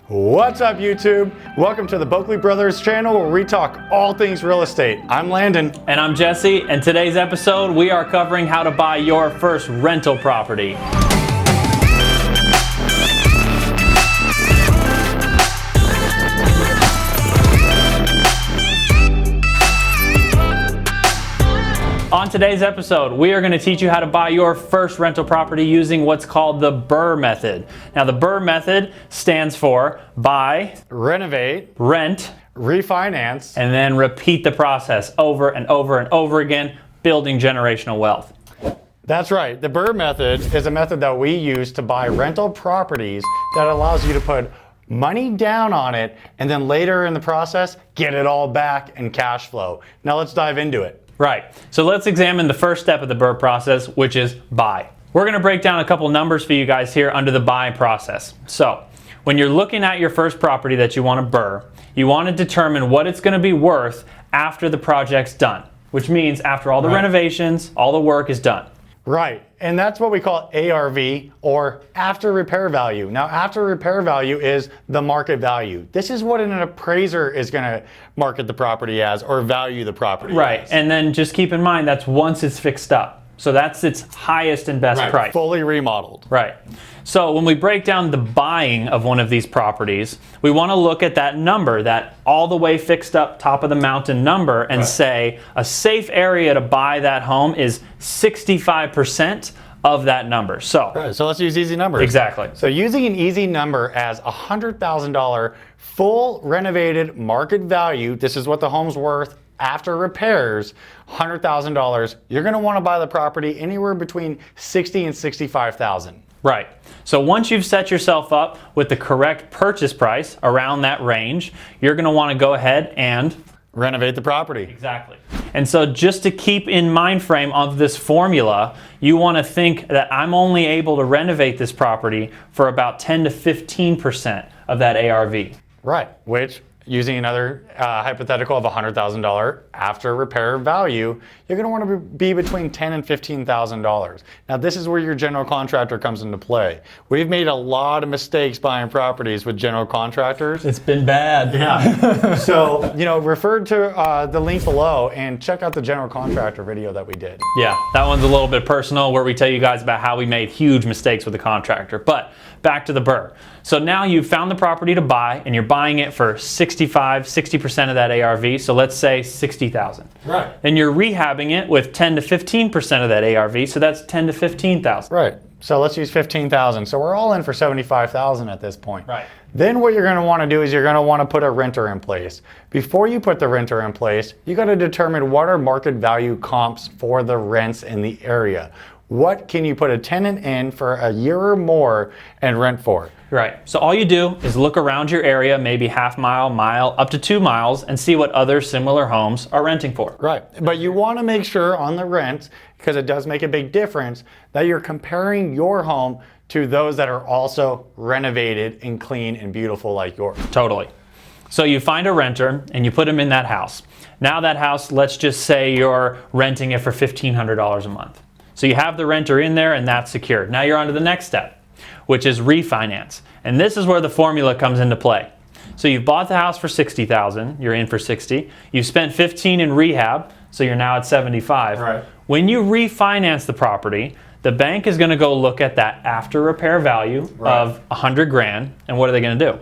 What's up, YouTube? Welcome to the Boeckle Bros Channel, where we talk all things real estate. I'm Landon. And I'm Jesse, and today's episode we are covering how to buy your first rental property. On today's episode, we are going to teach you how to buy your first rental property using what's called the BRRRR method. Now, the BRRRR method stands for buy, Renovate, rent, refinance, and then repeat the process over and over and over again, building generational wealth. That's right. The BRRRR method is a method that we use to buy rental properties that allows you to put money down on it and then later in the process, get it all back in cash flow. Now let's dive into it. Right, so let's examine the first step of the BRRRR process, which is buy. We're gonna break down a couple numbers for you guys here under the buy process. So, when you're looking at your first property that you wanna BRRRR, you wanna determine what it's gonna be worth after the project's done, which means after all the renovations, all the work is done. Right, and that's what we call ARV, or after repair value. Now, after repair value is the market value. This is what an appraiser is gonna market the property as, or value the property as. And then just keep in mind that's once it's fixed up. So that's its highest and best price. Fully remodeled. Right. So when we break down the buying of one of these properties, we want to look at that number, that all the way fixed up top of the mountain number, and say a safe area to buy that home is 65% of that number. So let's use easy numbers. Exactly. So using an easy number as $100,000 full renovated market value, this is what the home's worth after repairs, $100,000, you're going to want to buy the property anywhere between $60,000 and $65,000. Right. So once you've set yourself up with the correct purchase price around that range, you're going to want to go ahead and renovate the property. Exactly. And so just to keep in mind frame of this formula, you want to think that I'm only able to renovate this property for about 10 to 15% of that ARV. Right, which, using another hypothetical of $100,000 after repair value, you're going to want to be between $10,000 and $15,000. Now, this is where your general contractor comes into play. We've made a lot of mistakes buying properties with general contractors. It's been bad. Yeah. So, refer to the link below and check out the general contractor video that we did. Yeah, that one's a little bit personal, where we tell you guys about how we made huge mistakes with the contractor. But back to the BRRRR. So now you've found the property to buy, and you're buying it for 60% of that ARV. So let's say $60,000. Right. Then you're rehabbing it with 10 to 15% of that ARV. So that's 10 to 15,000. Right. So let's use 15,000. So we're all in for 75,000 at this point. Right. Then what you're going to want to do is you're going to want to put a renter in place. Before you put the renter in place, you got to determine what are market value comps for the rents in the area. What can you put a tenant in for a year or more and rent for? Right. So all you do is look around your area, maybe half mile, up to 2 miles, and see what other similar homes are renting for. Right. But you want to make sure on the rent, because it does make a big difference, that you're comparing your home to those that are also renovated and clean and beautiful like yours. Totally. So you find a renter and you put them in that house. Now that house, let's just say you're renting it for $1,500 a month. So you have the renter in there and that's secured. Now you're on to the next step, which is refinance. And this is where the formula comes into play. So you've bought the house for $60,000, you're in for $60. You've spent $15,000 in rehab, so you're now at $75,000. Right. When you refinance the property, the bank is going to go look at that after repair value of $100,000, and what are they going to do?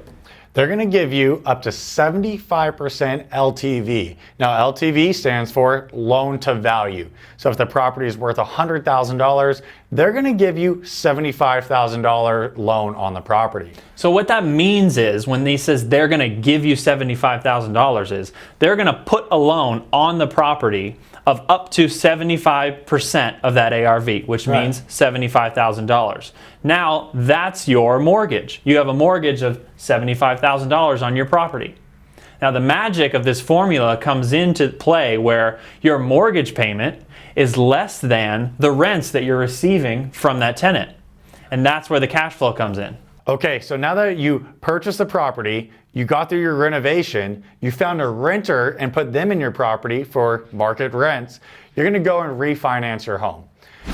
They're going to give you up to 75% LTV. Now, LTV stands for loan to value. So if the property is worth $100,000, they're going to give you $75,000 loan on the property. So what that means is, when he says they're going to give you $75,000, is they're going to put a loan on the property of up to 75% of that ARV, which means $75,000. Now, that's your mortgage. You have a mortgage of $75,000 on your property. Now, the magic of this formula comes into play where your mortgage payment is less than the rents that you're receiving from that tenant. And that's where the cash flow comes in. Okay, so now that you purchased the property, you got through your renovation, you found a renter and put them in your property for market rents, you're going to go and refinance your home.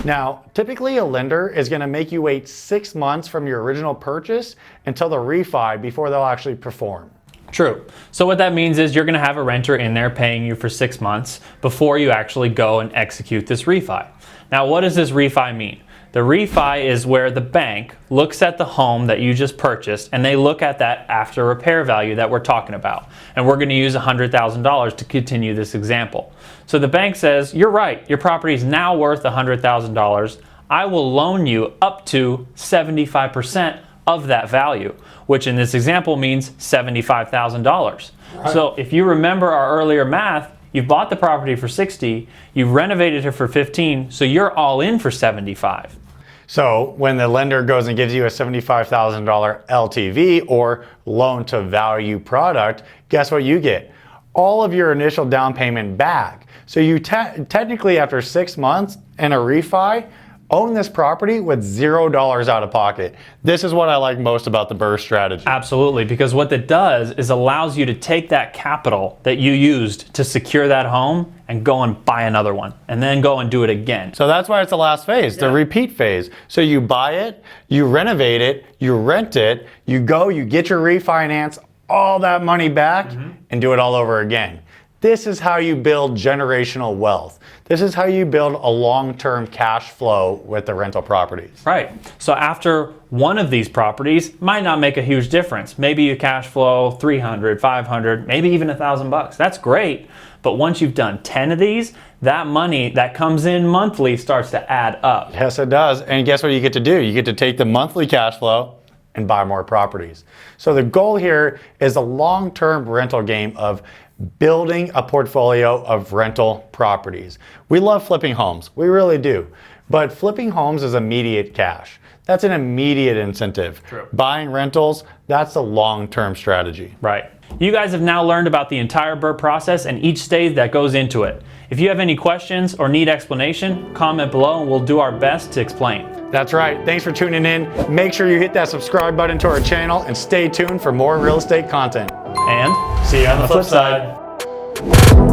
Now, typically a lender is going to make you wait 6 months from your original purchase until the refi before they'll actually perform. True. So what that means is you're going to have a renter in there paying you for 6 months before you actually go and execute this refi. Now, what does this refi mean? The refi is where the bank looks at the home that you just purchased and they look at that after repair value that we're talking about. And we're going to use $100,000 to continue this example. So the bank says, you're right, your property is now worth $100,000. I will loan you up to 75% of that value, which in this example means $75,000. Right. So if you remember our earlier math, you bought the property for 60, you renovated it for 15, so you're all in for 75. So when the lender goes and gives you a $75,000 LTV or loan to value product, guess what you get? All of your initial down payment back. So you technically after 6 months and a refi, own this property with $0 out of pocket. This is what I like most about the BRRRR strategy. Absolutely, because what that does is allows you to take that capital that you used to secure that home and go and buy another one and then go and do it again. So that's why it's the last phase, the repeat phase. So you buy it, you renovate it, you rent it, you go, you get your refinance, all that money back and do it all over again. This is how you build generational wealth. This is how you build a long-term cash flow with the rental properties. Right. So after one of these properties might not make a huge difference. Maybe you cash flow 300, 500, maybe even $1,000. That's great. But once you've done 10 of these, that money that comes in monthly starts to add up. Yes, it does. And guess what you get to do? You get to take the monthly cash flow and buy more properties. So the goal here is a long-term rental game of building a portfolio of rental properties. We love flipping homes, we really do. But flipping homes is immediate cash. That's an immediate incentive. True. Buying rentals, that's a long-term strategy. Right. You guys have now learned about the entire BRRRR process and each stage that goes into it. If you have any questions or need explanation, comment below and we'll do our best to explain. That's right. Thanks for tuning in. Make sure you hit that subscribe button to our channel and stay tuned for more real estate content. And see you on the flip side.